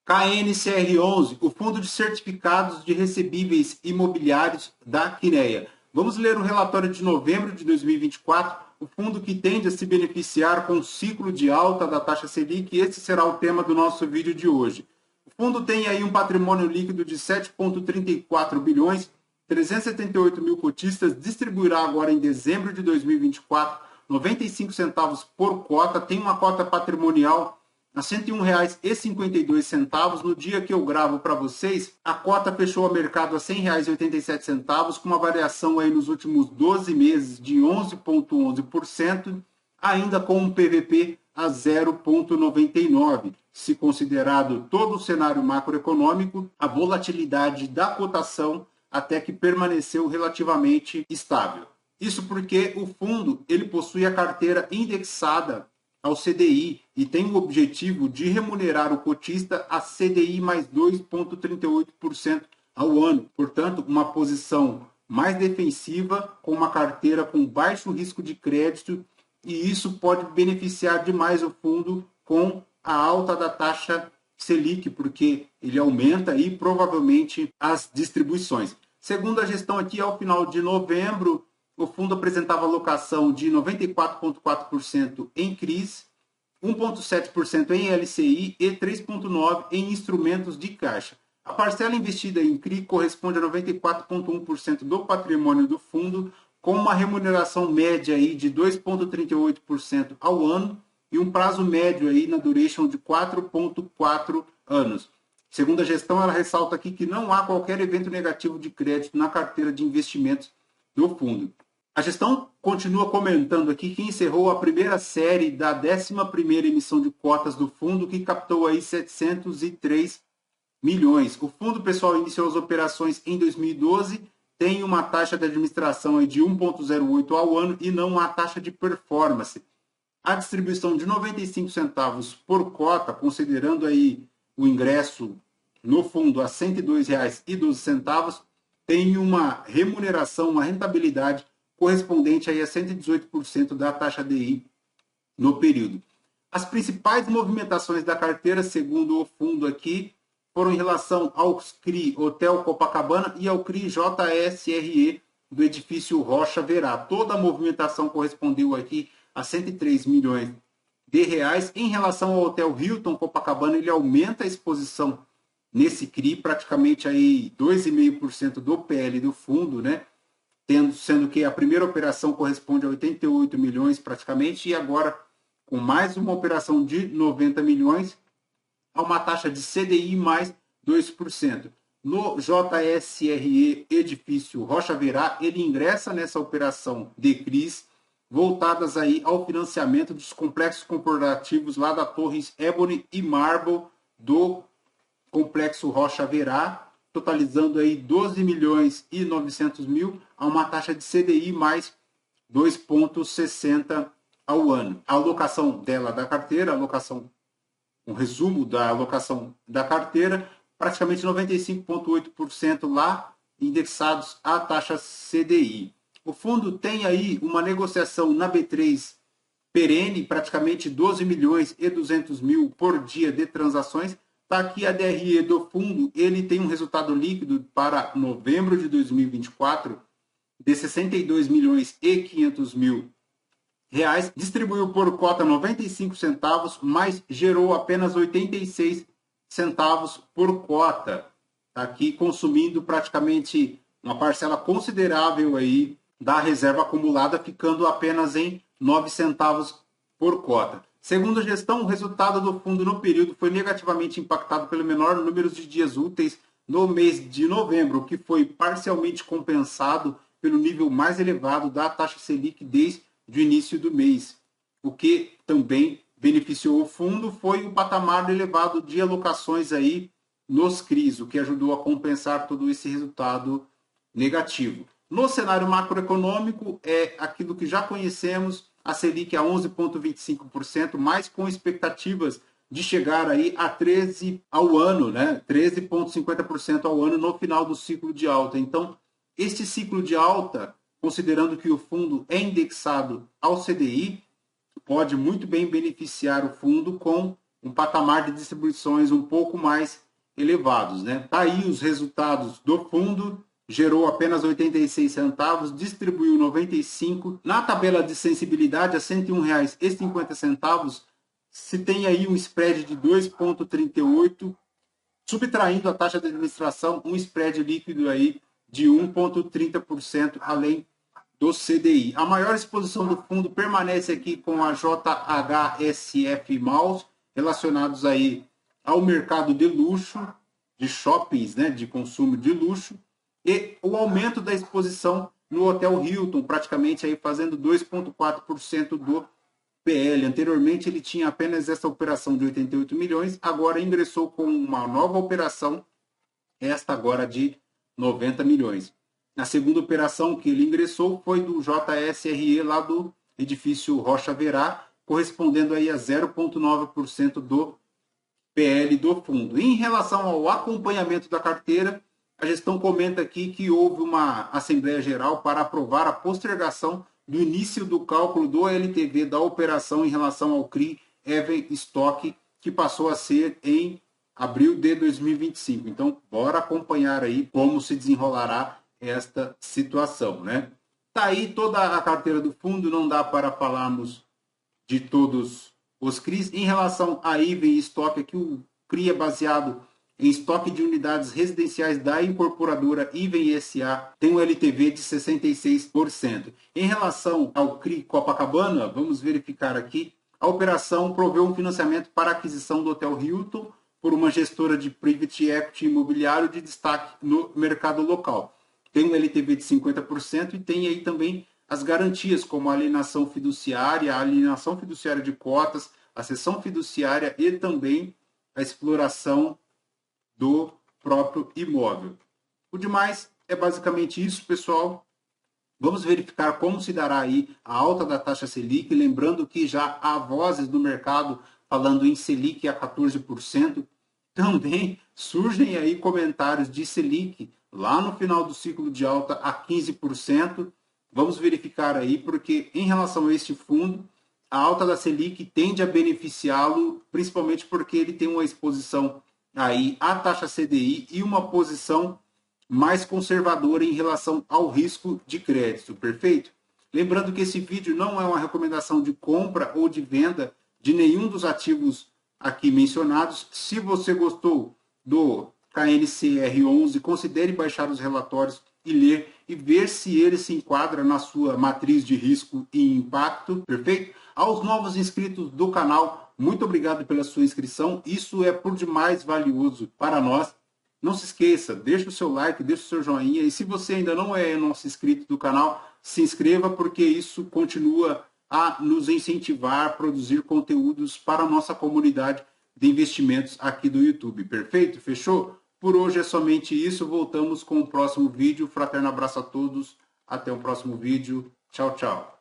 KNCR11, o Fundo de Certificados de Recebíveis Imobiliários da Quineia. Vamos ler o relatório de novembro de 2024, o fundo que tende a se beneficiar com o ciclo de alta da taxa Selic, e esse será o tema do nosso vídeo de hoje. O fundo tem aí um patrimônio líquido de 7,34 bilhões, 378 mil cotistas, distribuirá agora em dezembro de 2024 95 centavos por cota, tem uma cota patrimonial a R$ 101,52. No dia que eu gravo para vocês, a cota fechou o mercado a R$ 100,87, com uma variação aí nos últimos 12 meses de 11,11%, ainda com um PVP a 0,99. Se considerado todo o cenário macroeconômico, a volatilidade da cotação até que permaneceu relativamente estável. Isso porque o fundo ele possui a carteira indexada ao CDI e tem o objetivo de remunerar o cotista a CDI mais 2,38% ao ano. Portanto, uma posição mais defensiva, com uma carteira com baixo risco de crédito, e isso pode beneficiar demais o fundo com a alta da taxa Selic, porque ele aumenta aí provavelmente as distribuições. Segundo a gestão aqui, ao final de novembro, o fundo apresentava alocação de 94,4% em CRIs, 1,7% em LCI e 3,9% em instrumentos de caixa. A parcela investida em CRI corresponde a 94,1% do patrimônio do fundo, com uma remuneração média aí de 2,38% ao ano e um prazo médio aí na duration de 4,4 anos. Segundo a gestão, ela ressalta aqui que não há qualquer evento negativo de crédito na carteira de investimentos do fundo. A gestão continua comentando aqui que encerrou a primeira série da 11ª emissão de cotas do fundo, que captou aí 703 milhões. O fundo, pessoal, iniciou as operações em 2012, tem uma taxa de administração aí de 1,08 ao ano e não há taxa de performance. A distribuição de 95 centavos por cota, considerando aí o ingresso no fundo a R$ 102,12, tem uma remuneração, uma rentabilidade correspondente aí a 118% da taxa DI no período. As principais movimentações da carteira, segundo o fundo aqui, foram em relação aos CRI Hotel Copacabana e ao CRI JSRE do edifício Rocha Verá. Toda a movimentação correspondeu aqui a 103 milhões de reais. Em relação ao Hotel Hilton Copacabana, ele aumenta a exposição nesse CRI, praticamente aí 2,5% do PL do fundo, né? Sendo que a primeira operação corresponde a 88 milhões praticamente, e agora com mais uma operação de 90 milhões, a uma taxa de CDI mais 2%. No JSRE Edifício Rocha Verá, ele ingressa nessa operação de CRIs, voltadas aí ao financiamento dos complexos corporativos lá da Torres Ebony e Marble do Complexo Rocha Verá, totalizando aí 12 milhões e 900 mil, a uma taxa de CDI mais 2,60 ao ano. A alocação dela da carteira, um resumo da alocação da carteira, praticamente 95,8% lá indexados à taxa CDI. O fundo tem aí uma negociação na B3 perene, praticamente 12 milhões e 200 mil por dia de transações. Está aqui a DRE do fundo, ele tem um resultado líquido para novembro de 2024 de 62 milhões e 500 mil reais, distribuiu por cota 95 centavos, mas gerou apenas 86 centavos por cota. Está aqui consumindo praticamente uma parcela considerável aí da reserva acumulada, ficando apenas em 9 centavos por cota. Segundo a gestão, o resultado do fundo no período foi negativamente impactado pelo menor número de dias úteis no mês de novembro, que foi parcialmente compensado pelo nível mais elevado da taxa Selic desde o início do mês. O que também beneficiou o fundo foi o patamar elevado de alocações aí nos CRIs, o que ajudou a compensar todo esse resultado negativo. No cenário macroeconômico, é aquilo que já conhecemos, a Selic a 11,25%, mas com expectativas de chegar aí a 13% ao ano, né? 13,50% ao ano no final do ciclo de alta. Então, este ciclo de alta, considerando que o fundo é indexado ao CDI, pode muito bem beneficiar o fundo com um patamar de distribuições um pouco mais elevados, né? Tá aí os resultados do fundo, gerou apenas 86 centavos, distribuiu 95. Na tabela de sensibilidade, a R$ 101,50, se tem aí um spread de 2,38, subtraindo a taxa de administração, um spread líquido aí de 1,30%, além do CDI. A maior exposição do fundo permanece aqui com a JHSF Malls, relacionados aí ao mercado de luxo, de shoppings, né, de consumo de luxo, e o aumento da exposição no Hotel Hilton, praticamente aí fazendo 2,4% do PL. Anteriormente ele tinha apenas essa operação de 88 milhões, agora ingressou com uma nova operação, esta agora de 90 milhões. A segunda operação que ele ingressou foi do JSRE, lá do edifício Rocha Verá, correspondendo aí a 0,9% do PL do fundo. Em relação ao acompanhamento da carteira, a gestão comenta aqui que houve uma Assembleia Geral para aprovar a postergação do início do cálculo do LTV da operação em relação ao CRI Even Stock, que passou a ser em abril de 2025. Então, bora acompanhar aí como se desenrolará esta situação, né? Tá aí toda a carteira do fundo, não dá para falarmos de todos os CRIs. Em relação a Even Stock, aqui o CRI é baseado em estoque de unidades residenciais da incorporadora Even SA, tem um LTV de 66%. Em relação ao CRI Copacabana, vamos verificar aqui, a operação proveu um financiamento para a aquisição do Hotel Hilton por uma gestora de private equity imobiliário de destaque no mercado local. Tem um LTV de 50% e tem aí também as garantias, como a alienação fiduciária de cotas, a cessão fiduciária e também a exploração do próprio imóvel. O demais é basicamente isso, pessoal. Vamos verificar como se dará aí a alta da taxa Selic, lembrando que já há vozes do mercado falando em Selic a 14%. Também surgem aí comentários de Selic lá no final do ciclo de alta a 15%. Vamos verificar aí, porque em relação a este fundo, a alta da Selic tende a beneficiá-lo, principalmente porque ele tem uma exposição aí à taxa CDI e uma posição mais conservadora em relação ao risco de crédito, perfeito? Lembrando que esse vídeo não é uma recomendação de compra ou de venda de nenhum dos ativos aqui mencionados. Se você gostou do KNCR11, considere baixar os relatórios e ler e ver se ele se enquadra na sua matriz de risco e impacto, perfeito? Aos novos inscritos do canal, muito obrigado pela sua inscrição, isso é por demais valioso para nós. Não se esqueça, deixa o seu like, deixa o seu joinha, e se você ainda não é nosso inscrito do canal, se inscreva, porque isso continua a nos incentivar a produzir conteúdos para a nossa comunidade de investimentos aqui do YouTube, perfeito? Fechou? Por hoje é somente isso, voltamos com o próximo vídeo. Fraterno abraço a todos, até o próximo vídeo, tchau, tchau.